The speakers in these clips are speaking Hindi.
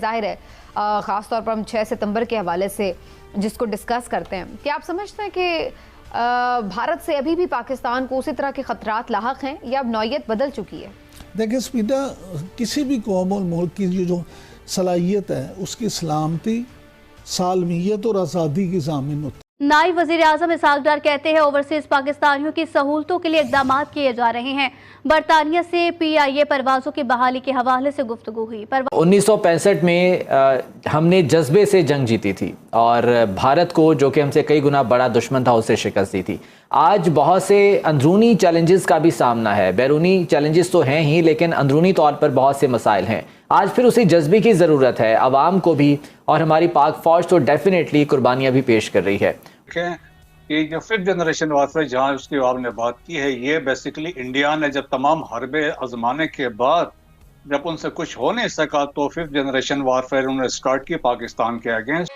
जाहिर है ख़ास तौर पर हम 6 सितंबर के हवाले से जिसको डिस्कस करते हैं, क्या आप समझते हैं कि भारत से अभी भी पाकिस्तान को उसी तरह के ख़तरात लाहक हैं या अब नौयत बदल चुकी है? देखिए स्मिता, किसी भी कौम और मुल्क की जो सलाहियत है उसकी सलामती, सालमियत और आज़ादी की ज़ामिन होती है। नायब वज़ीर आज़म इसहाक डार कहते हैं ओवरसीज पाकिस्तानियों की सहूलतों के लिए इक़दाम किए जा रहे हैं। बरतानिया से PIA परवाज़ों की बहाली के हवाले से गुफ्तगू हुई। 1965 में हमने जज्बे से जंग जीती थी और भारत को, जो कि हमसे कई गुना बड़ा दुश्मन था, उससे शिकस्त दी थी। आज बहुत से अंदरूनी चैलेंजेस का भी सामना है। बैरूनी चैलेंजेस तो हैं ही, लेकिन अंदरूनी तौर पर बहुत से मसाइल हैं। आज फिर उसी जज्बे की ज़रूरत है, आवाम को भी, और हमारी पाक फ़ौज तो डेफिनेटली कुर्बानियाँ भी पेश कर रही है। कि जो 5th जनरेशन वारफेयर जहाँ उसकी आपने बात की है, ये बेसिकली इंडिया ने जब तमाम हरबे आजमाने के बाद जब उनसे कुछ हो नहीं सका तो 5th जनरेशन वारफेयर उन्होंने स्टार्ट की पाकिस्तान के अगेंस्ट।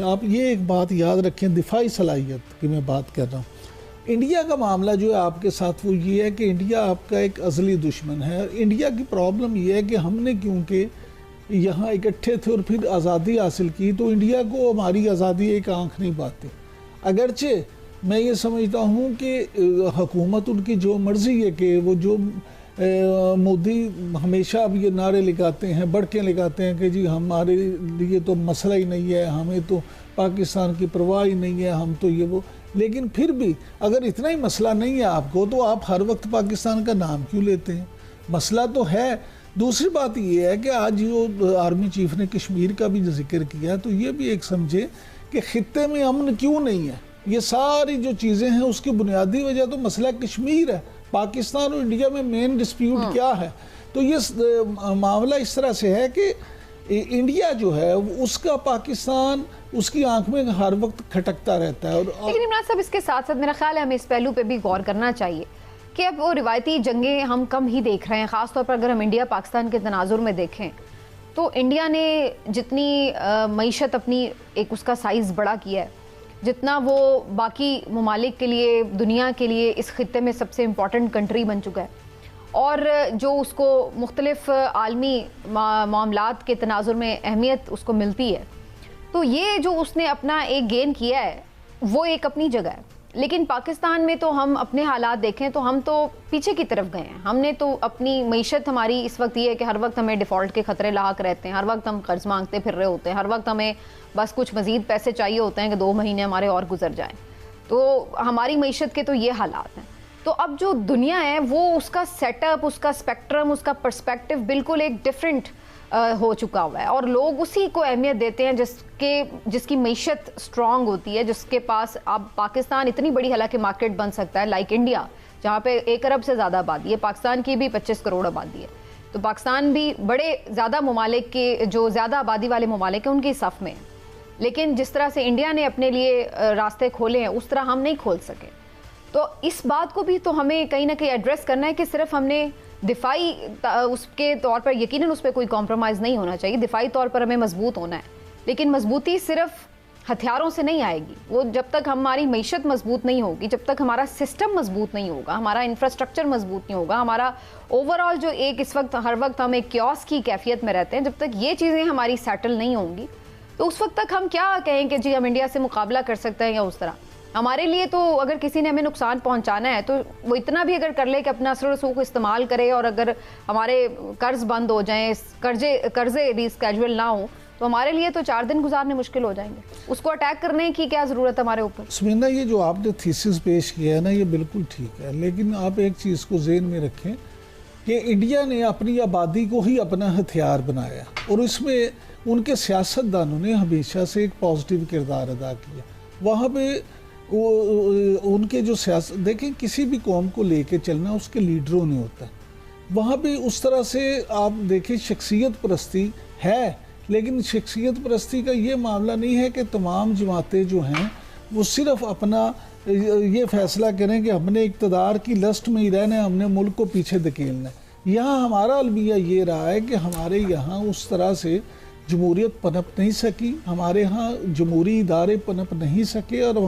आप ये एक बात याद रखें, दिफाई सलाहियत की मैं बात कर रहा हूँ। इंडिया का मामला जो है आपके साथ वो ये है कि इंडिया आपका एक अज़ली दुश्मन है। इंडिया की प्रॉब्लम ये है कि हमने क्योंकि यहाँ इकट्ठे थे और फिर आज़ादी हासिल की, तो इंडिया को हमारी आज़ादी एक आंख नहीं पाती। अगरचे मैं ये समझता हूँ कि हुकूमत उनकी जो मर्ज़ी है कि वो जो मोदी हमेशा अब ये नारे लगाते हैं, बढ़ के लगाते हैं कि जी हमारे लिए तो मसला ही नहीं है, हमें तो पाकिस्तान की परवाह ही नहीं है, हम तो ये वो। लेकिन फिर भी अगर इतना ही मसला नहीं है आपको, तो आप हर वक्त पाकिस्तान का नाम क्यों लेते हैं? मसला तो है। दूसरी बात ये है कि आज जो आर्मी चीफ ने कश्मीर का भी जिक्र किया, तो ये भी एक समझे कि खित्ते में अमन क्यों नहीं है। ये सारी जो चीज़ें हैं उसकी बुनियादी वजह तो मसला कश्मीर है। पाकिस्तान और इंडिया में मेन डिस्प्यूट क्या है? तो ये मामला इस तरह से है कि इंडिया जो है उसका पाकिस्तान उसकी आंख में हर वक्त खटकता रहता है। लेकिन इमरान साहब, इसके साथ साथ मेरा ख्याल है हमें इस पहलू पे भी गौर करना चाहिए कि अब वो रिवायती जंगें हम कम ही देख रहे हैं। ख़ासतौर पर अगर हम इंडिया पाकिस्तान के तनाजुर में देखें तो इंडिया ने जितनी मईशत अपनी एक उसका साइज़ बड़ा किया है, जितना वो बाकी ममालिक के लिए, दुनिया के लिए इस खित्ते में सबसे इम्पॉर्टेंट कंट्री बन चुका है, और जो उसको मुख्तलिफ आलमी मामलात के तनाजुर में अहमियत उसको मिलती है, तो ये जो उसने अपना एक गेन किया है वो एक अपनी जगह है। लेकिन पाकिस्तान में तो हम अपने हालात देखें तो हम तो पीछे की तरफ गए हैं। हमने तो अपनी मईशत हमारी इस वक्त ये है कि हर वक्त हमें डिफ़ॉल्ट के ख़तरे लाक रहते हैं, हर वक्त हम कर्ज मांगते फिर रहे होते हैं, हर वक्त हमें बस कुछ मज़ीद पैसे चाहिए होते हैं कि 2 महीने हमारे और गुजर जाएं। तो हमारी मईशत के तो ये हालात हैं। तो अब जो दुनिया है वो उसका सेटअप, उसका स्पेक्ट्रम, उसका पर्सपेक्टिव बिल्कुल एक डिफरेंट हो चुका हुआ है, और लोग उसी को अहमियत देते हैं जिसकी मईशत स्ट्रॉन्ग होती है, जिसके पास अब पाकिस्तान इतनी बड़ी हालांकि मार्केट बन सकता है लाइक इंडिया, जहाँ पे 1 अरब से ज़्यादा आबादी है। पाकिस्तान की भी 25 करोड़ आबादी है, तो पाकिस्तान भी बड़े ज़्यादा ममालिक के, जो ज़्यादा आबादी वाले ममालिक हैं उनकी सफ़ में है। लेकिन जिस तरह से इंडिया ने अपने लिए रास्ते खोले हैं उस तरह हम नहीं खोल सके। तो इस बात को भी तो हमें कहीं ना कहीं एड्रेस करना है कि सिर्फ हमने दिफाई उसके तौर पर, यकीनन उस पर कोई कॉम्प्रोमाइज़ नहीं होना चाहिए, दिफाई तौर पर हमें मजबूत होना है, लेकिन मजबूती सिर्फ हथियारों से नहीं आएगी। वो जब तक हमारी मईशत मजबूत नहीं होगी, जब तक हमारा सिस्टम मजबूत नहीं होगा, हमारा इंफ्रास्ट्रक्चर मजबूत नहीं होगा, हमारा ओवरऑल जो एक इस वक्त हर वक्त हम एक क्योस की कैफियत में रहते हैं, जब तक ये चीज़ें हमारी सेटल नहीं होंगी तो उस वक्त तक हम क्या कहें कि जी हम इंडिया से मुकाबला कर सकते हैं या उस तरह। हमारे लिए तो अगर किसी ने हमें नुकसान पहुंचाना है तो वो इतना भी अगर कर ले कि अपना असर रसूख इस्तेमाल करे, और अगर हमारे कर्ज बंद हो जाएं, कर्जे रिस्केजुअल ना हो, तो हमारे लिए तो 4 दिन गुजारने मुश्किल हो जाएंगे। उसको अटैक करने की क्या ज़रूरत है हमारे ऊपर? सुमिना, ये जो आपने थीसिस पेश किया है ना, ये बिल्कुल ठीक है, लेकिन आप एक चीज़ को ज़हन में रखें कि इंडिया ने अपनी आबादी को ही अपना हथियार बनाया, और इसमें उनके सियासतदानों ने हमेशा से एक पॉजिटिव किरदार अदा किया। वहाँ पे उनके जो सियासत, देखें किसी भी कौम को लेके चलना उसके लीडरों ने होता है। वहाँ पे उस तरह से आप देखें शख्सियत परस्ती है, लेकिन शख्सियत परस्ती का ये मामला नहीं है कि तमाम जमातें जो हैं वो सिर्फ अपना ये फैसला करें कि हमने इक़्तिदार की लस्ट में ही रहना है, हमने मुल्क को पीछे धकेलना है। यहाँ हमारा अलमिया ये रहा है कि हमारे यहाँ उस तरह से जमहूरियत पनप नहीं सकी, हमारे यहाँ जमहूरी इदारे पनप नहीं सके, और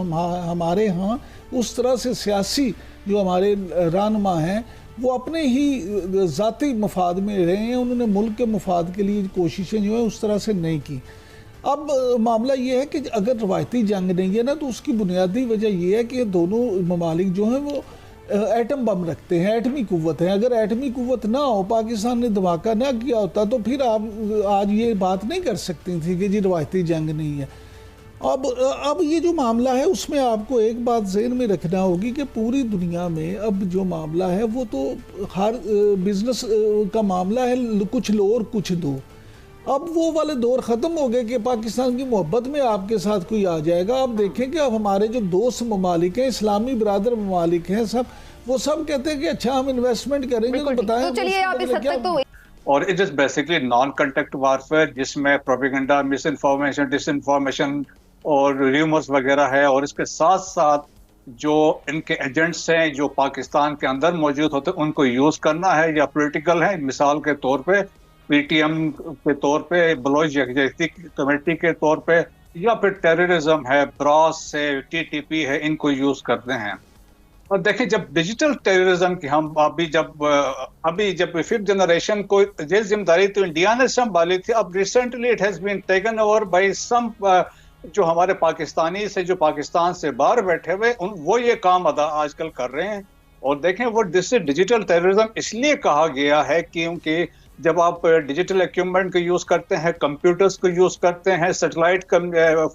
हमारे यहाँ उस तरह से सियासी जो हमारे रहनुमा हैं वो अपने ही ज़ाती मफाद में रहे हैं, उन्होंने मुल्क के मफाद के लिए कोशिशें जो है उस तरह से नहीं की। अब मामला ये है कि अगर रवायती जंग नहीं है ना, तो उसकी बुनियादी वजह ये है कि दोनों ममालिक जो हैं वो एटम बम रखते हैं, एटमी कुव्वत है। अगर एटमी कुव्वत ना हो, पाकिस्तान ने धमाका ना किया होता, तो फिर आप आज ये बात नहीं कर सकती थी कि जी रवायती जंग नहीं है। अब ये जो मामला है उसमें आपको एक बात ज़हन में रखना होगी कि पूरी दुनिया में अब जो मामला है वो तो हर बिजनेस का मामला है, कुछ लो और कुछ दो। अब वो वाले दौर ख़त्म हो गए कि पाकिस्तान की मोहब्बत में आपके साथ कोई आ जाएगा। आप देखें कि अब हमारे जो दोस्त ममालिक हैं, इस्लामी बिरादर ममालिक हैं, वो सब कहते हैं कि अच्छा हम इन्वेस्टमेंट करेंगे, तो बताएं। तो चलिए आप इस हद तक तो और it is basically non contact warfare, जिसमें प्रोपेगेंडा, मिस इन्फॉर्मेशन, डिसइन्फॉर्मेशन और र्यूमर्स वगैरह है, और इसके साथ साथ जो इनके एजेंट्स हैं जो पाकिस्तान के अंदर मौजूद होते हैं उनको यूज करना है, या पॉलिटिकल है, मिसाल के तौर पे पीटीएम के तौर पे, बलोच यकजहती कमेटी के तौर पे, या फिर टेररिज्म है, ब्रास से टीटीपी है, इनको यूज करते हैं। और देखें, जब डिजिटल टेररिज्म की हम अभी जब फिफ्थ जनरेशन को ये जिम्मेदारी तो इंडिया ने संभाली थी, अब recently it has been taken over by some जो हमारे पाकिस्तानी से, जो पाकिस्तान से बाहर बैठे हुए, वो ये काम अदा आजकल कर रहे हैं। और देखें, वो डिजिटल टेररिज्म इसलिए कहा गया है क्योंकि जब आप डिजिटल इक्विपमेंट को यूज करते हैं, कंप्यूटर्स को यूज करते हैं, सैटेलाइट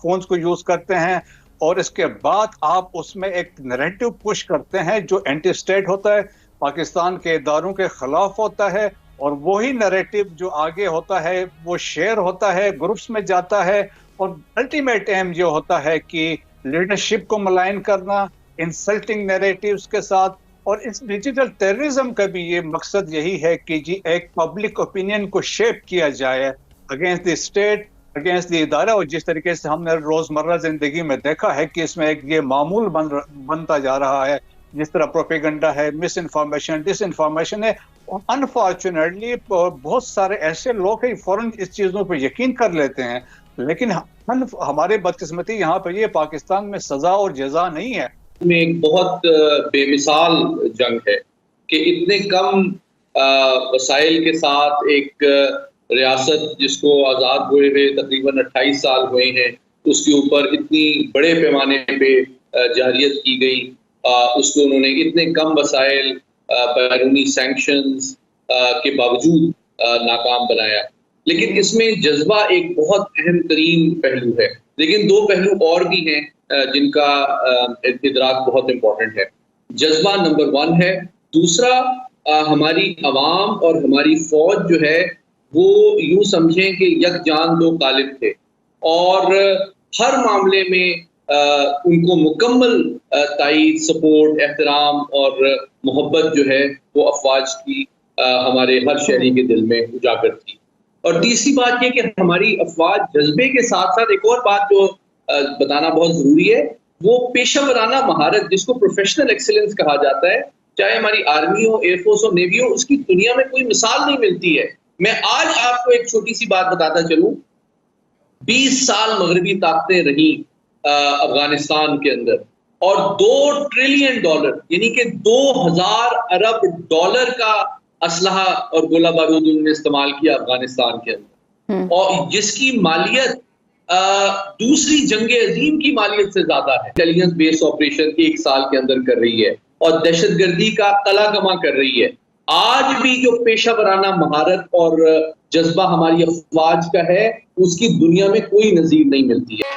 फोन्स को यूज करते हैं, और इसके बाद आप उसमें एक नैरेटिव पुश करते हैं जो एंटी स्टेट होता है, पाकिस्तान के इदारों के खिलाफ होता है, और वही नैरेटिव जो आगे होता है वो शेयर होता है, ग्रुप्स में जाता है, और अल्टीमेट एम जो होता है कि लीडरशिप को मलाइन करना, इंसल्टिंग नैरेटिव्स के साथ। और इस डिजिटल टेररिज्म का भी ये मकसद यही है कि जी एक पब्लिक ओपिनियन को शेप किया जाए against the state, against the इदारा। और जिस तरीके से हमने रोजमर्रा जिंदगी में देखा है कि इसमें एक ये मामूल बनता जा रहा है, जिस तरह प्रोपेगेंडा है, मिस इन्फॉर्मेशन, डिसइन्फॉर्मेशन है। और अनफॉर्चुनेटली बहुत सारे ऐसे लोग हैं फौरन इस चीज़ों पर यकीन कर लेते हैं, लेकिन हमारे बदकिस्मती यहाँ पर ये पाकिस्तान में सजा और जजा नहीं है। में एक बहुत बेमिसाल जंग है कि इतने कम वसाइल के साथ एक रियासत जिसको आज़ाद हुए हुए तकरीबन 28 साल हुए हैं, उसके ऊपर इतनी बड़े पैमाने पे जारियत की गई, उसको उन्होंने इतने कम वसाइल, बैरूनी सैंक्शंस के बावजूद नाकाम बनाया। लेकिन इसमें जज्बा एक बहुत अहम तरीन पहलू है, लेकिन दो पहलू और भी हैं जिनका इदराक बहुत इम्पोर्टेंट है। जज्बा नंबर 1 है, दूसरा हमारी अवाम और हमारी फौज जो है वो यूं समझें कि यकजान दो कालिब थे, और हर मामले में उनको मुकम्मल ताईद, सपोर्ट, एहतराम और मोहब्बत जो है वो अफवाज की हमारे हर शहरी के दिल में उजागर थी। और तीसरी बात ये कि हमारी अफवाज जज्बे के साथ साथ एक और बात जो बताना बहुत जरूरी है, वो पेशा वराना महारत, जिसको प्रोफेशनल एक्सीलेंस कहा जाता है, चाहे हमारी आर्मी हो, एयरफोर्स हो, नेवी हो, उसकी दुनिया में कोई मिसाल नहीं मिलती है। मैं आज आपको एक छोटी सी बात बताता चलूं, 20 साल मगरबी ताकतें रही अफगानिस्तान के अंदर, और $2 ट्रिलियन यानी कि 2000 अरब डॉलर का असलहा और गोला बारूद उन्होंने इस्तेमाल किया अफगानिस्तान के अंदर, और जिसकी मालियत दूसरी जंगे अजीम की मालियत से ज्यादा है। इंटेलिजेंस बेस्ड ऑपरेशन 1 साल के अंदर कर रही है, और दहशतगर्दी का कला कमा कर रही है। आज भी जो पेशा वराना महारत और जज्बा हमारी अफवाज का है, उसकी दुनिया में कोई नजीर नहीं मिलती है।